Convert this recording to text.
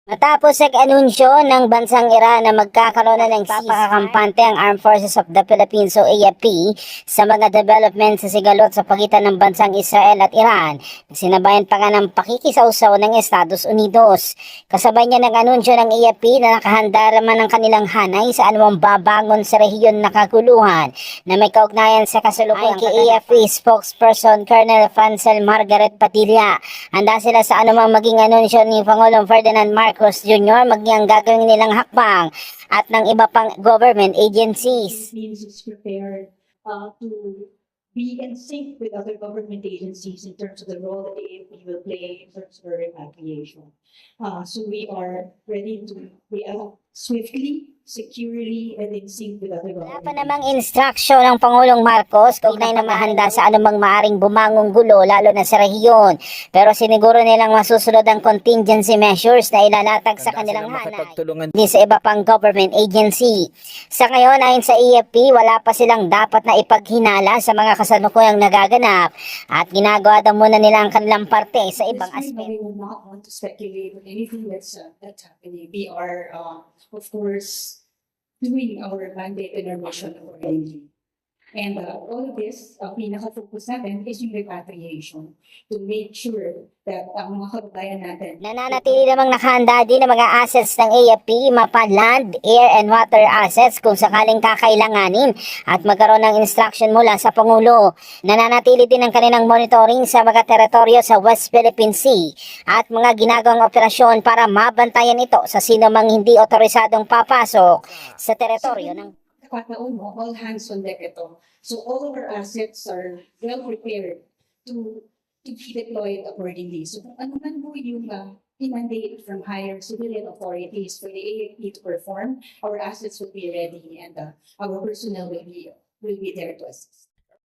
Matapos nag-anunsyo ng bansang Iran na magkakaroon na ng papakakampante ang Armed Forces of the Philippines o AFP sa mga development sa sigalot sa pagitan ng bansang Israel at Iran, sinabayan pa nga ng pakikisawsaw ng Estados Unidos. Kasabay niya ng anunsyo ng AFP na nakahanda naman ang kanilang hanay sa anumang babangon sa rehiyon na kaguluhan na may kaugnayan sa kasalukuyang AFP spokesperson Colonel Francel Margaret Padilla. Handa sila sa anumang maging anunsyo ni Pangulong Ferdinand Marcos Jr. maging ang gagawin nilang hakbang at ng iba pang government agencies. Philippines is prepared to be in sync with other government agencies in terms of the role that the AFP will play in terms of repatriation. So we are ready to react swiftly, securely, and in sync with other Wala government pa namang instruksyon ng Pangulong Marcos kaugnay na mahanda sa anumang maaring bumangong gulo lalo na sa rehiyon. Pero siniguro nilang masusunod ang contingency measures na ilalatag sa kanilang hanay di sa iba pang government agency. Sa ngayon, ayon sa AFP, wala pa silang dapat na ipaghinala sa mga kasalukuyang nagaganap at ginagawa daw muna nila ang kanilang parte sa ibang aspeto. We will not want to speculate on anything that's happening. We are, of course, doing our mandate and our mission accordingly. And all of this, pinaka-focus natin is yung repatriation to make sure that ang mga kababayan natin Nananatili namang nakahanda din ang mga assets ng AFP, mapa land, air, and water assets kung sakaling kakailanganin at magkaroon ng instruction mula sa Pangulo. Nananatili din ang kanilang monitoring sa mga teritoryo sa West Philippine Sea at mga ginagawang operasyon para mabantayan ito sa sino mang hindi otorisadong papasok sa teritoryo ng pagkakataon mo, all hands on deck ito. So all of our assets are well prepared to be deployed accordingly. So kung ano man po yung mandate from higher civilian authorities for the AFP to perform, our assets will be ready and our personnel will be there to assist.